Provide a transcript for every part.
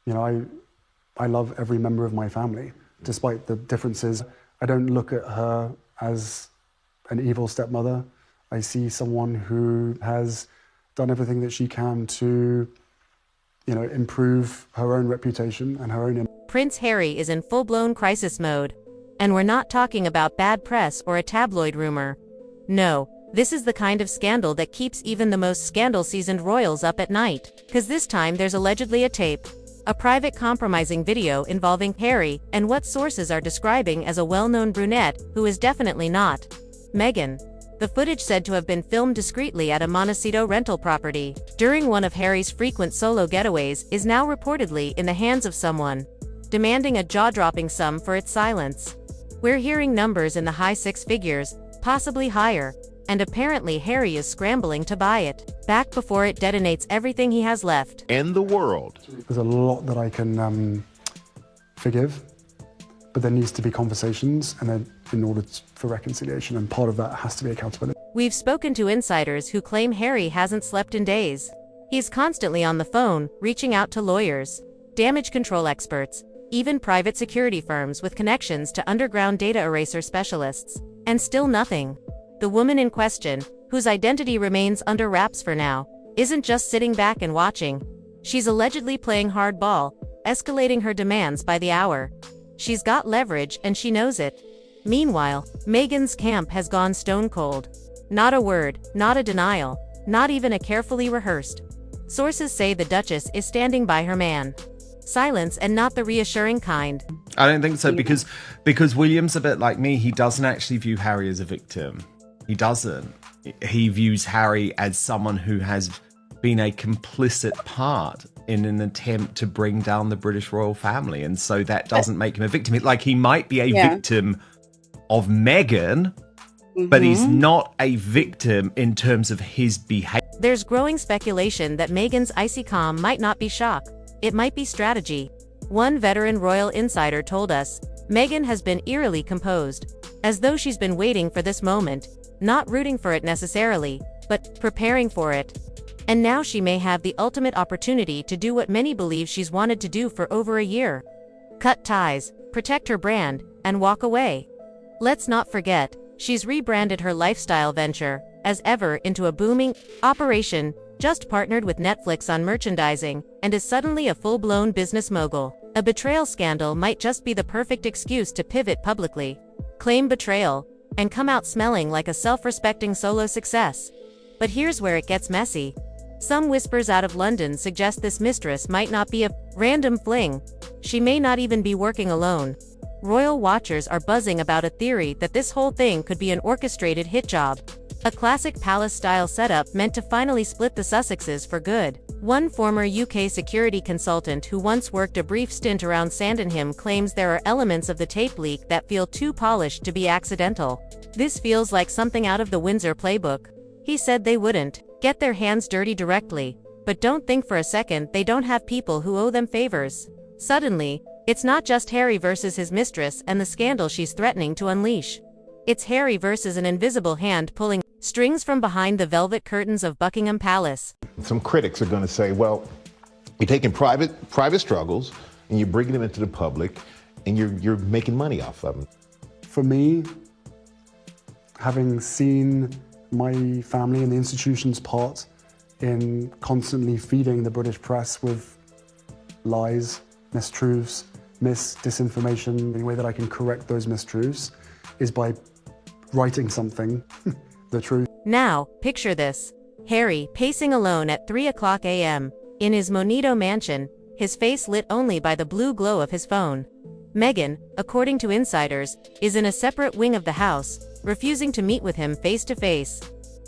You know, I love every member of my family, despite the differences. I don't look at her as an evil stepmother. I see someone who has done everything that she can to, you know, improve her own reputation and her own image. Prince Harry is in full-blown crisis mode. And we're not talking about bad press or a tabloid rumor. No, this is the kind of scandal that keeps even the most scandal-seasoned royals up at night. 'Cause this time there's allegedly a tape. A private compromising video involving Harry and what sources are describing as a well-known brunette who is definitely not Meghan. The footage said to have been filmed discreetly at a Montecito rental property during one of Harry's frequent solo getaways is now reportedly in the hands of someone demanding a jaw-dropping sum for its silence. We're hearing numbers in the high six figures, possibly higher, and apparently Harry is scrambling to buy it back before it detonates everything he has left in the world. There's a lot that I can forgive, but there needs to be conversations and then in order for reconciliation, and part of that has to be accountability. We've spoken to insiders who claim Harry hasn't slept in days. He's constantly on the phone, reaching out to lawyers, damage control experts, even private security firms with connections to underground data eraser specialists. And still nothing. The woman in question, whose identity remains under wraps for now, isn't just sitting back and watching. She's allegedly playing hardball, escalating her demands by the hour. She's got leverage and she knows it. Meanwhile, Meghan's camp has gone stone cold. Not a word, not a denial, not even a carefully rehearsed. Sources say the Duchess is standing by her man. Silence, and not the reassuring kind. I don't think so, because William's a bit like me. He doesn't actually view Harry as a victim. He doesn't. He views Harry as someone who has been a complicit part in an attempt to bring down the British royal family, and so that doesn't make him a victim. Like, he might be a victim of Meghan, but he's not a victim in terms of his behavior. There's growing speculation that Meghan's icy calm might not be shock. It might be strategy. One veteran royal insider told us, Meghan has been eerily composed, as though she's been waiting for this moment, not rooting for it necessarily, but preparing for it. And now she may have the ultimate opportunity to do what many believe she's wanted to do for over a year. Cut ties, protect her brand, and walk away. Let's not forget, she's rebranded her lifestyle venture, as ever, into a booming operation, just partnered with Netflix on merchandising, and is suddenly a full-blown business mogul. A betrayal scandal might just be the perfect excuse to pivot publicly, claim betrayal, and come out smelling like a self-respecting solo success. But here's where it gets messy. Some whispers out of London suggest this mistress might not be a random fling. She may not even be working alone. Royal watchers are buzzing about a theory that this whole thing could be an orchestrated hit job. A classic palace-style setup meant to finally split the Sussexes for good. One former UK security consultant who once worked a brief stint around Sandringham claims there are elements of the tape leak that feel too polished to be accidental. This feels like something out of the Windsor playbook. He said they wouldn't get their hands dirty directly, but don't think for a second they don't have people who owe them favors. Suddenly, it's not just Harry versus his mistress and the scandal she's threatening to unleash. It's Harry versus an invisible hand pulling strings from behind the velvet curtains of Buckingham Palace. Some critics are going to say, well, you're taking private struggles and you're bringing them into the public and you're making money off of them. For me, having seen my family and the institution's part in constantly feeding the British press with lies, mistruths, disinformation, the way that I can correct those mistruths is by writing something, the truth. Now, picture this. Harry, pacing alone at 3:00 a.m., in his Monito mansion, his face lit only by the blue glow of his phone. Meghan, according to insiders, is in a separate wing of the house, refusing to meet with him face to face.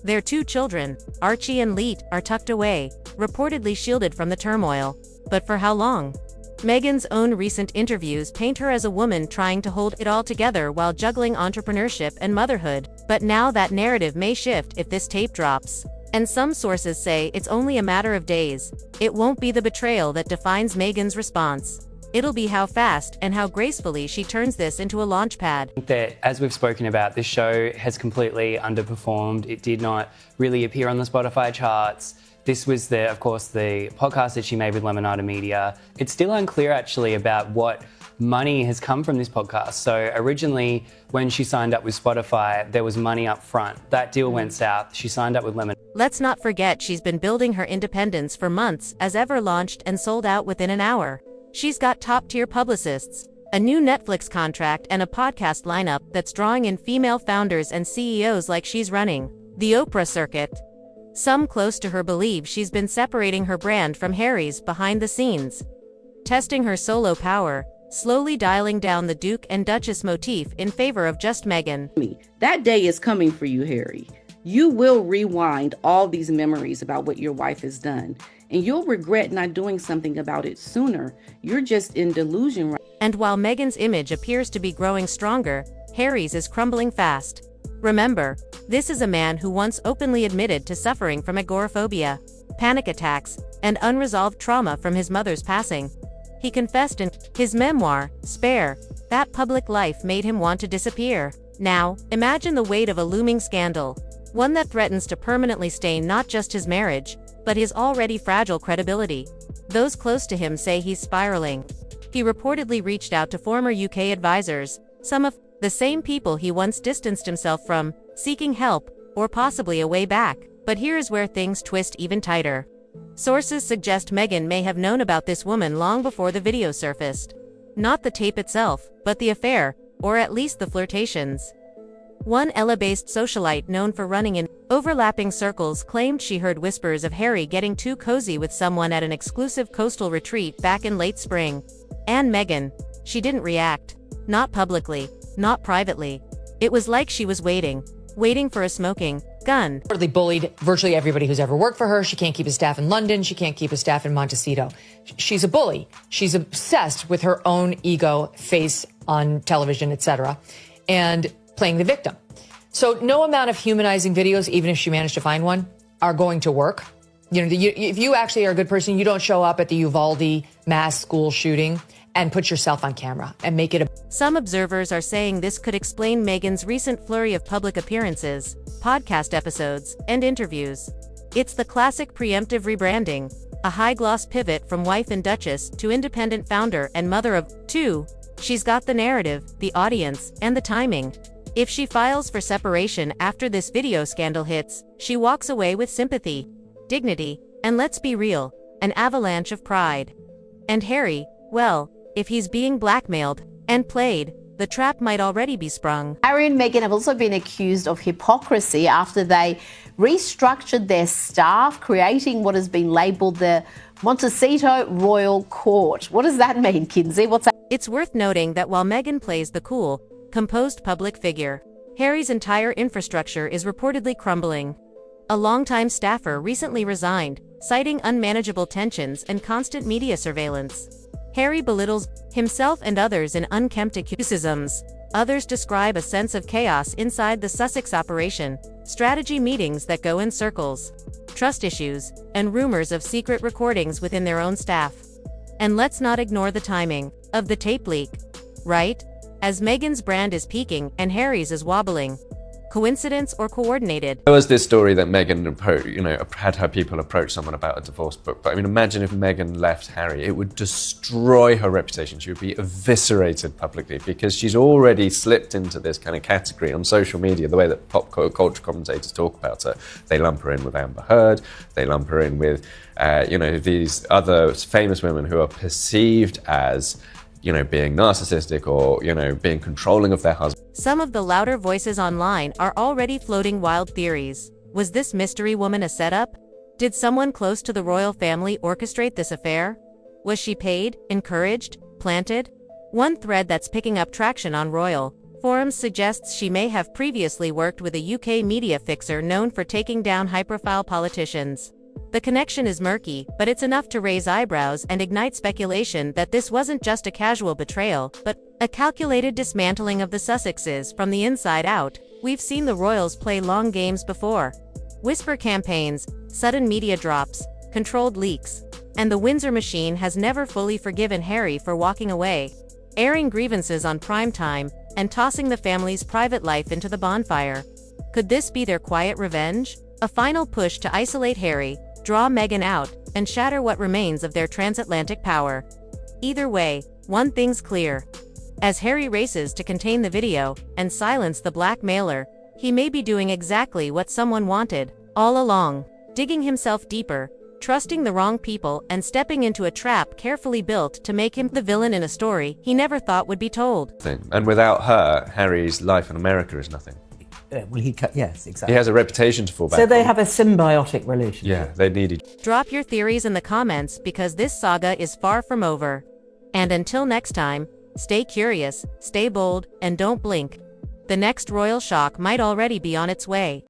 Their two children, Archie and Leet, are tucked away, reportedly shielded from the turmoil. But for how long? Meghan's own recent interviews paint her as a woman trying to hold it all together while juggling entrepreneurship and motherhood. But now that narrative may shift if this tape drops. And some sources say it's only a matter of days. It won't be the betrayal that defines Meghan's response. It'll be how fast and how gracefully she turns this into a launchpad. That, as we've spoken about, this show has completely underperformed. It did not really appear on the Spotify charts. This was, of course, the podcast that she made with Lemonada Media. It's still unclear, actually, about what money has come from this podcast. So originally, when she signed up with Spotify, there was money up front. That deal went south. She signed up with Lemon. Let's not forget she's been building her independence for months, as Ever launched and sold out within an hour. She's got top-tier publicists, a new Netflix contract, and a podcast lineup that's drawing in female founders and CEOs like she's running the Oprah circuit. Some close to her believe she's been separating her brand from Harry's behind the scenes, testing her solo power, slowly dialing down the Duke and Duchess motif in favor of just Meghan. That day is coming for you, Harry. You will rewind all these memories about what your wife has done, and you'll regret not doing something about it sooner. You're just in delusion right now. And while Meghan's image appears to be growing stronger, Harry's is crumbling fast. Remember, this is a man who once openly admitted to suffering from agoraphobia, panic attacks, and unresolved trauma from his mother's passing. He confessed in his memoir, Spare, that public life made him want to disappear. Now, imagine the weight of a looming scandal, one that threatens to permanently stain not just his marriage, but his already fragile credibility. Those close to him say he's spiraling. He reportedly reached out to former UK advisors, some of the same people he once distanced himself from, seeking help, or possibly a way back. But here is where things twist even tighter. Sources suggest Meghan may have known about this woman long before the video surfaced. Not the tape itself, but the affair, or at least the flirtations. One Ella-based socialite known for running in overlapping circles claimed she heard whispers of Harry getting too cozy with someone at an exclusive coastal retreat back in late spring. And Meghan, she didn't react. Not publicly, not privately. It was like she was waiting for a smoking gun. Bullied virtually everybody who's ever worked for her. She can't keep a staff in London. She can't keep a staff in Montecito. She's a bully. She's obsessed with her own ego, face on television, etc., and playing the victim. So no amount of humanizing videos, even if she managed to find one, are going to work. You know, if you actually are a good person, you don't show up at the Uvalde mass school shooting and put yourself on camera and make it a... Some observers are saying this could explain Meghan's recent flurry of public appearances, podcast episodes, and interviews. It's the classic preemptive rebranding, a high-gloss pivot from wife and duchess to independent founder and mother of two. She's got the narrative, the audience, and the timing. If she files for separation after this video scandal hits, she walks away with sympathy, dignity, and let's be real, an avalanche of pride. And Harry, well, if he's being blackmailed and played, the trap might already be sprung. Harry and Meghan have also been accused of hypocrisy after they restructured their staff, creating what has been labelled the Montecito Royal Court. What does that mean, Kinsey? What's that? It's worth noting that while Meghan plays the cool, composed public figure, Harry's entire infrastructure is reportedly crumbling. A longtime staffer recently resigned, citing unmanageable tensions and constant media surveillance. Harry belittles himself and others in unkempt accusativisms. Others describe a sense of chaos inside the Sussex operation, strategy meetings that go in circles, trust issues, and rumors of secret recordings within their own staff. And let's not ignore the timing of the tape leak, right? As Meghan's brand is peaking and Harry's is wobbling. Coincidence or coordinated? There was this story that Meghan, had her people approach someone about a divorce book. But I mean, imagine if Meghan left Harry, it would destroy her reputation. She would be eviscerated publicly because she's already slipped into this kind of category on social media, the way that pop culture commentators talk about her. They lump her in with Amber Heard. They lump her in with, these other famous women who are perceived as being narcissistic or, being controlling of their husband. Some of the louder voices online are already floating wild theories. Was this mystery woman a setup? Did someone close to the royal family orchestrate this affair? Was she paid, encouraged, planted? One thread that's picking up traction on royal forums suggests she may have previously worked with a UK media fixer known for taking down high-profile politicians. The connection is murky, but it's enough to raise eyebrows and ignite speculation that this wasn't just a casual betrayal, but a calculated dismantling of the Sussexes from the inside out. We've seen the royals play long games before. Whisper campaigns, sudden media drops, controlled leaks. And the Windsor machine has never fully forgiven Harry for walking away, airing grievances on prime time, and tossing the family's private life into the bonfire. Could this be their quiet revenge? A final push to isolate Harry, draw Meghan out, and shatter what remains of their transatlantic power. Either way, one thing's clear. As Harry races to contain the video and silence the blackmailer, he may be doing exactly what someone wanted all along, digging himself deeper, trusting the wrong people, and stepping into a trap carefully built to make him the villain in a story he never thought would be told. And without her, Harry's life in America is nothing. Yes, exactly. He has a reputation to fall back So they on. have a symbiotic relationship. Yeah, they need each other. Drop your theories in the comments because this saga is far from over. And until next time, stay curious, stay bold, and don't blink. The next royal shock might already be on its way.